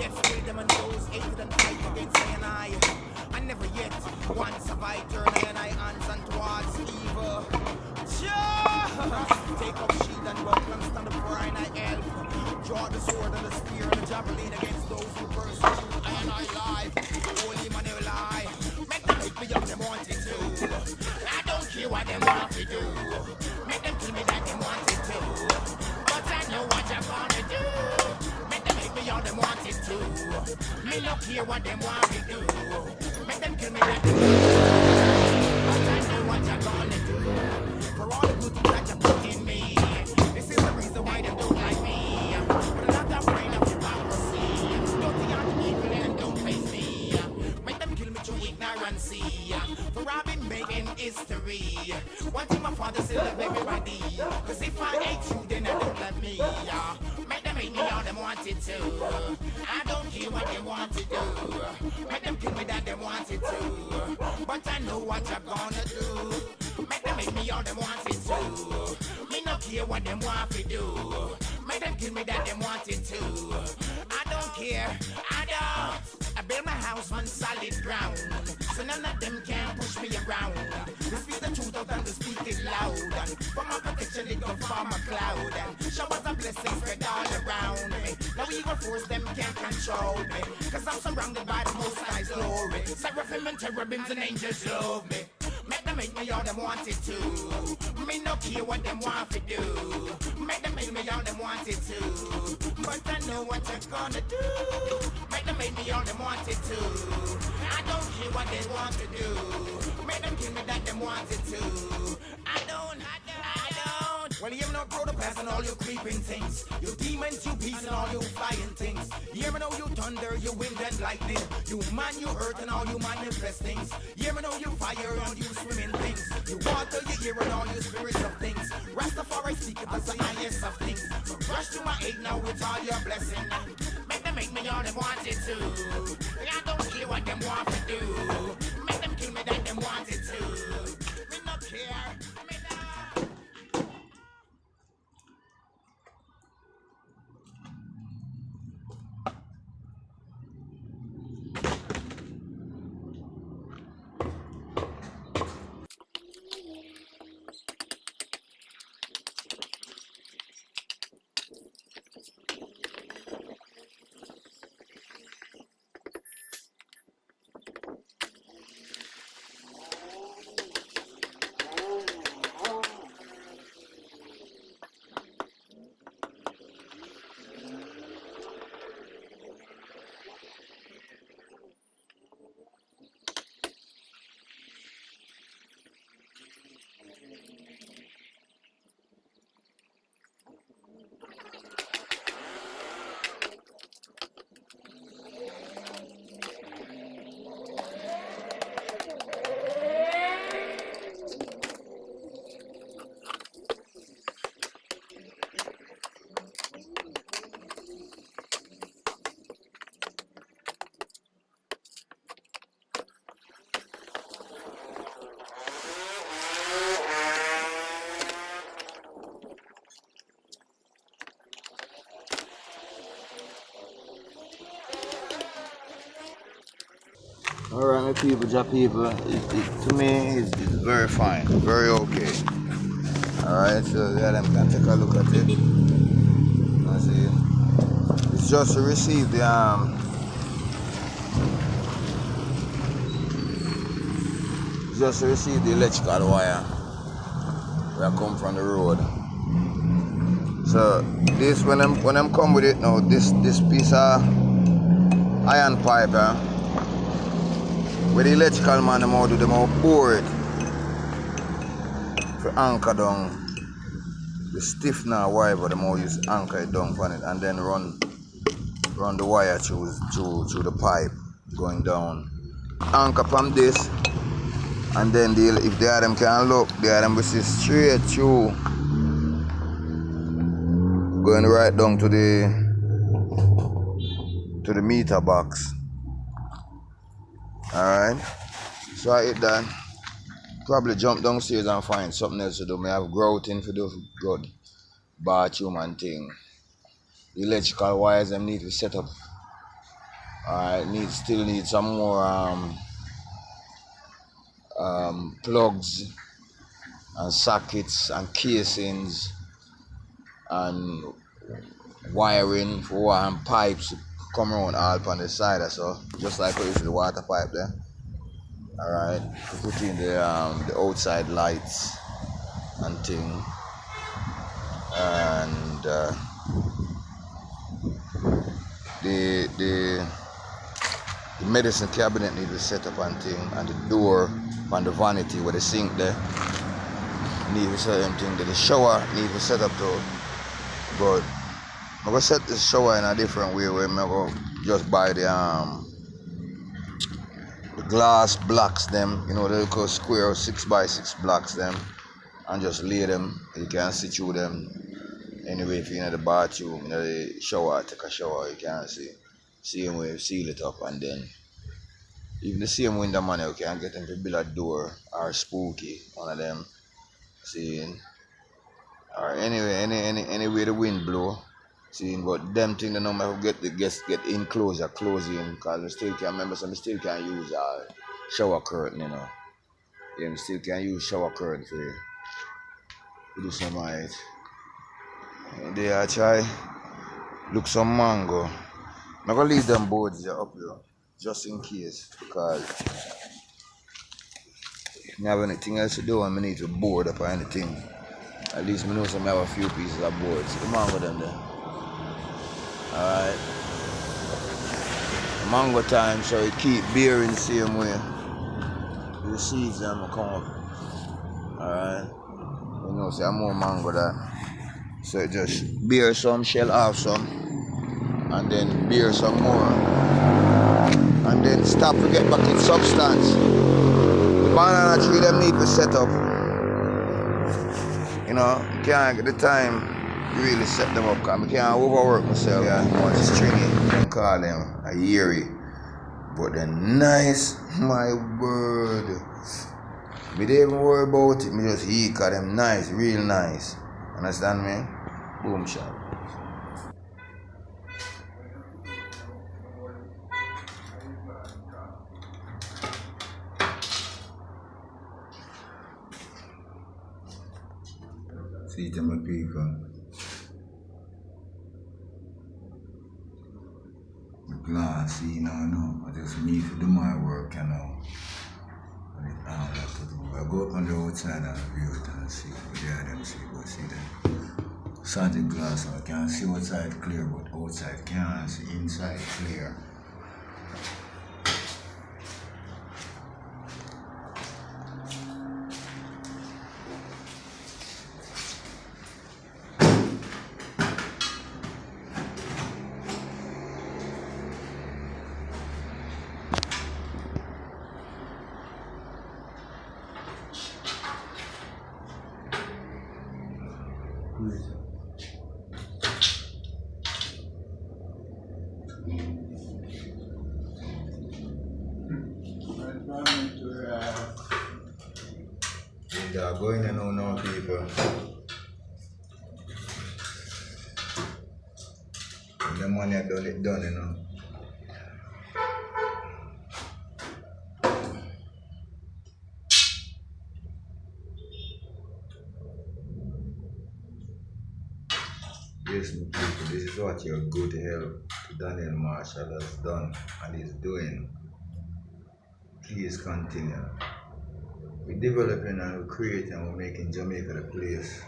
Yes, with them and those hated and fight against me and I never yet once have I turned and I hands towards evil. Take up shield and buckle and stand up for I help. Draw the sword and the spear and the javelin against those who persecute I and I life. Holy man who lie. Make them hate me up them wanted to. I don't care what them want to do. Make them kill me that them wanted to. But I know what you're gonna do. Make them hate me all them wanted to. Me no care what them want to do. Make them kill me that them wanted to. But I know what you're gonna do. For all the good things that you put in me. This is the reason why they don't like me. But I'm not afraid of hypocrisy. Don't think I'm evil and don't face me. Make them kill me through ignorancy. For I've been making history. One thing my father said, love everybody. Cause if I hate you, then I don't love me. Make them hate me all them wanted to. I don't care what they want to do. Make them kill me that they wanted to. But I know what you're gonna do. Make them hate me all them wanted to. Me no care what them want to do. Make them kill me that them wanted to. I don't care, I don't. I build my house on solid ground, so none of them can push me around. We speak the truth out and we speak it loud. And for my protection it go from a cloud. And showers of blessings spread all around me. No evil force them can't control me. Cause I'm surrounded by the most high's glory. Seraphim and cherubims and angels love me. Make them hate me all them wanted to. Me no care what them want to do. Make them hate me all them wanted to. But I know what you're gonna do. Make them hate me all them wanted to. I don't care what they want to do. Make them kill me that them wanted to. I don't. Well, you know grow the past and all your creeping things. You demons, you beasts and all you flying things. You know you thunder, you wind and lightning. You man, you earth and all you manifest things. You know you fire and you swimming things. You water, you hear and all you spirits of things. Rastafari speak it as the highest of things. So rush to my aid now with all your blessing. Make them make me all them wanted to. I don't care what them want to do. Make them kill me that them wanted to. Me not care. Me not. Alright, my people, to me, it's very fine, very okay. Alright, so yeah, them can take a look at it. I see. It's just to receive the electrical wire that come from the road. So this when I'm come with it now, this piece of iron pipe, with the electrical man, them out do them out bore it for anchor down the stiffener wire, but them out use anchor it down on it and then run the wire through the pipe going down. Anchor from this, and then if the other can look, the other will see straight through, going right down to the meter box. Alright, so I hit that. Probably jump downstairs and find something else to do. I have grouting to do for good bathroom and thing. The electrical wires them need to set up Alright, still need some more plugs and sockets and casings and wiring for and pipes come around all on the side, so just like how you see the water pipe there. Alright, put in the outside lights and thing, and the medicine cabinet need to set up and thing, and the door on the vanity where the sink there need to set them thing. The shower need to set up too, but I'm gonna set the shower in a different way where I'm gonna just buy the glass blocks them, you know, the little square 6x6 blocks them, and just lay them. You can see through them. Anyway, if you're in the bathroom, in the shower, take a shower, you can see. Same way, seal it up, and then even the same window man, you can get them to build a door or spooky, one of them. Seeing, or anyway, any way the wind blow. Seeing, but them thing the number get the guests get in closer, close in, because we still can remember, so we still can use a shower curtain, you know. Yeah, we still can use shower curtain for do some right. And they are try look some mango. I'm gonna leave them boards there up here, just in case, because I have anything else to do and I need to board up or anything. At least I know some have a few pieces of boards. The mango them there. Alright. Mango time, so it keep bearing the same way. The seeds them come up. Alright. You know, say more mango that. So it just bear some, shell off some, and then bear some more. And then stop to get back in substance. The banana tree them need to set up. You know, you can't get the time to really set them up, because I can't overwork myself. Yeah, much stringy, you can call them a yeary. But they're nice, my word. Me don't even worry about it, me just eat, because them nice, real nice. Understand me? Boom shot. See to my people. The glass, you know, I just need to do my work, you know. I have to do. I go on the outside and view it and see. Yeah, them see, but see them. Solid glass, I can see outside clear, but outside can't see, inside clear. They are going to know now, people. And the money I done it done, you know. Yes, my people, this is what your good help to Daniel Marshall has done and is doing. Please continue. We're developing and we're creating and we're making Jamaica the place.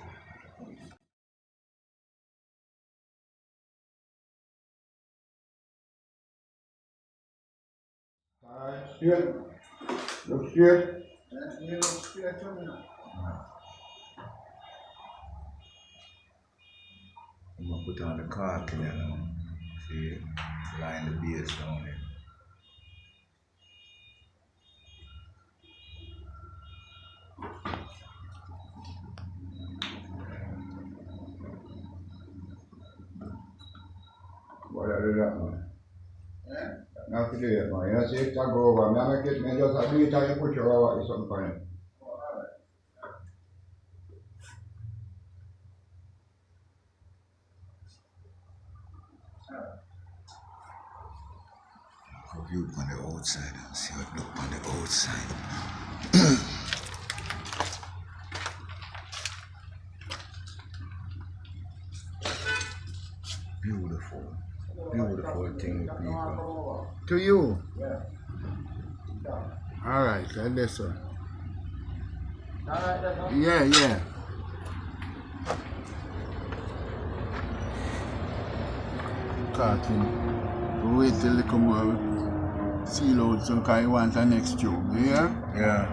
Straight. Look straight. You look straight to me now. I'm going to put on the cork in there now. See, line the base down there. What are you doing? Not to do it, man. You see if I go over, I make it, I just do it and you put your over or something for it. View on the outside. See what look on the outside. Beautiful. Beautiful thing, people. To you? Alright, I listen. Yeah. Cartoon. Wait till they come out. Seal out some kind of want the next tube, yeah? Yeah.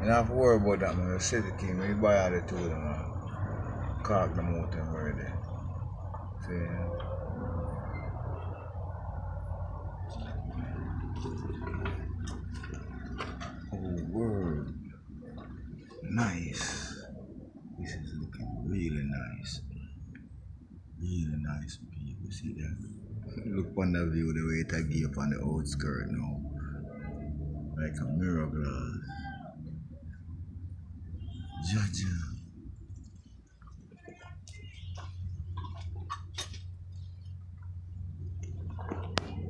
You don't have to worry about that, man. The city team, we buy all the two of them, man. Cark them out and ready. See? Oh, word. Nice. This is looking really nice. Really nice, people. See that? Look on the view, the way it give up on the outskirt now. Like a mirror glass. Jaja.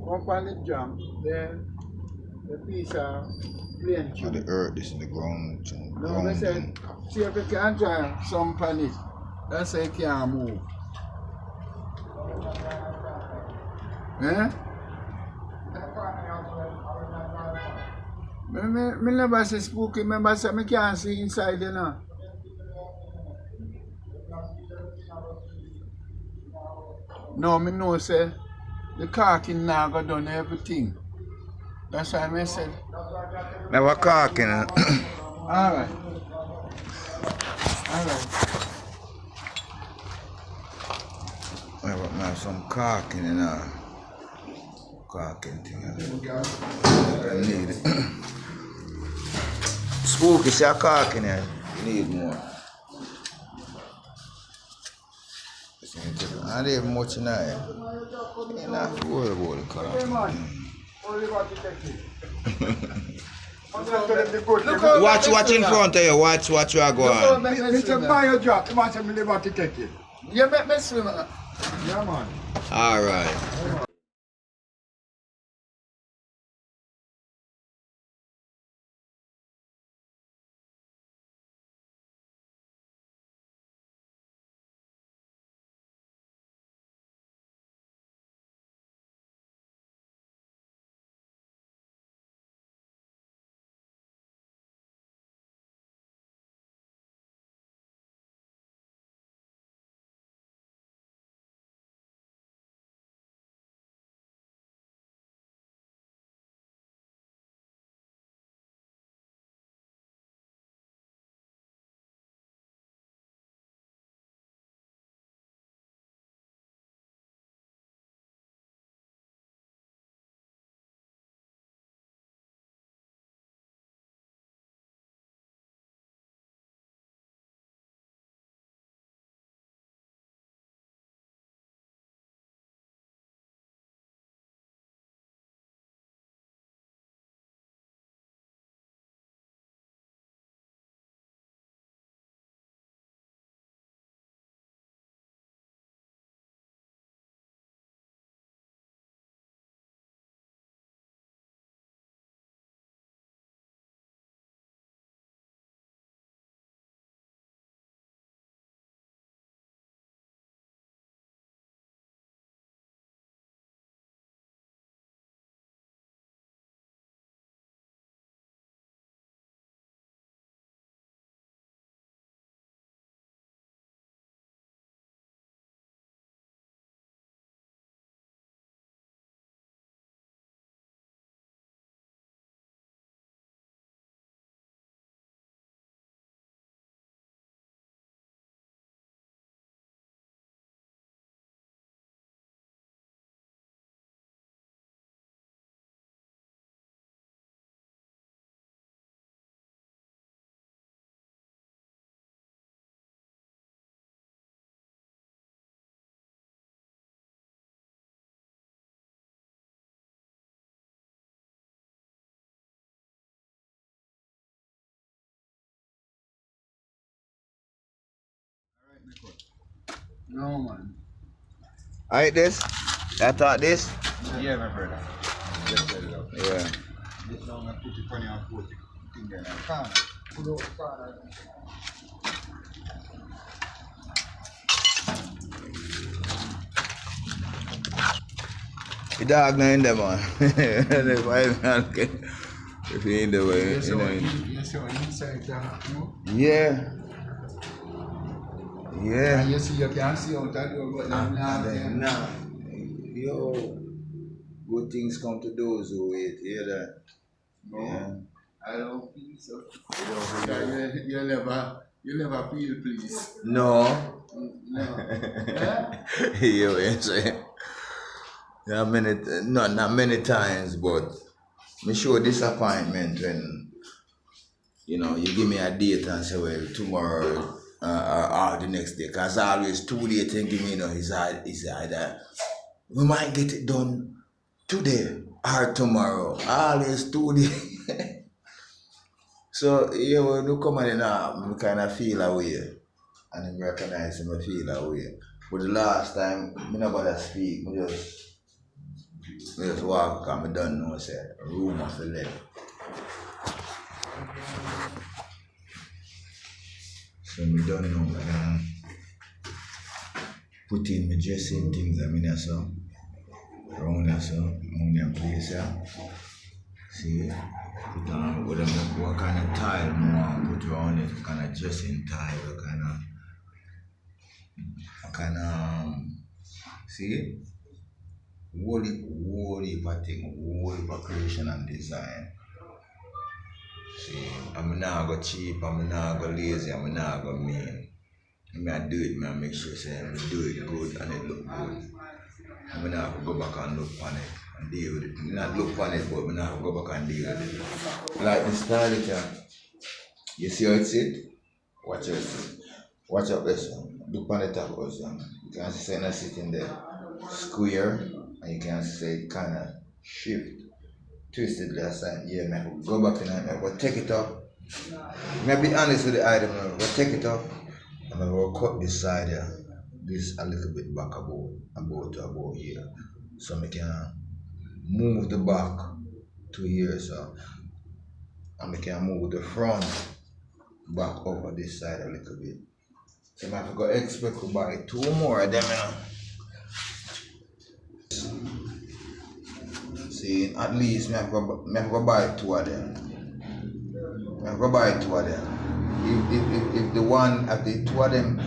Up on the jump, then the piece of plain On tube. the earth, this is the ground. No, they said, see if you can try some pan it. That's how you can't move. Eh? Me never say spooky, remember say me can't see inside, you know. No, me know say the caulking now go done everything. That's why I said. Never carking. Alright. I have some caulking in there. Caulking thing. I need it. Spooky, see a caulking here. Need more. I don't have much in there. You don't have to worry about the caulking. Watch in front of you. Watch what you are going. Mr. Bio drop. You want to live out to take it. You make me swim. Yeah, man. All right. No, man. Alright, this. I thought this? Yeah, my brother. Just set it up. Yeah. This now I put it on your foot. Thing there now. Corner. Put out the corner. The dog not in there, man. If he in the way, You you know. see what inside there, no? Yeah. Yeah. And you see, you can see out that door, but then now, then. Nah. Yo. Good things come to those who wait. Hear that? No, Yeah. I don't think so. You never feel please. No. No. Yeah? Yo, you say. Not many times, but me show disappointment when you know you give me a date and say, well, tomorrow or the next day, cause always 2 days thinking me, you know, it's either we might get it done today or tomorrow. Always 2 days. So yeah, when you come in now, I kind of feel away, and I recognize me feel away. But the last time, me nobody speak, me just walk, because I don't know, say, room of the left. So I don't know, put in my dressing things, I mean, so, around there, so, around them place, yeah. See, put on what kind of tile I want to put around it, kind of dressing tile, kind of, see? Whole heap of thing, whole heap of creation and design. See, I'm not go cheap, I'm not go lazy, I'm not go mean. I do it, I make sure say I do it good and it look good. I'm not go back and look on it and deal with it. I'm not look on it, but I'm not go back and deal with it. Like the style it here. You see how it sit? Watch it. Watch up this one. Look on the top also. You can see it's sitting there. Square. And you can say kind of shift, twisted last time. Yeah, man, go back in and we'll take it up. Maybe be honest with the item, we'll take it up and then we'll cut this side here, this a little bit back about here. So we can move the back to here, so and we can move the front back over this side a little bit. So I have to go expect to buy 2 more of them, you know. See, at least I have to go buy 2 of them. I have to buy 2 of them. If the 2 of them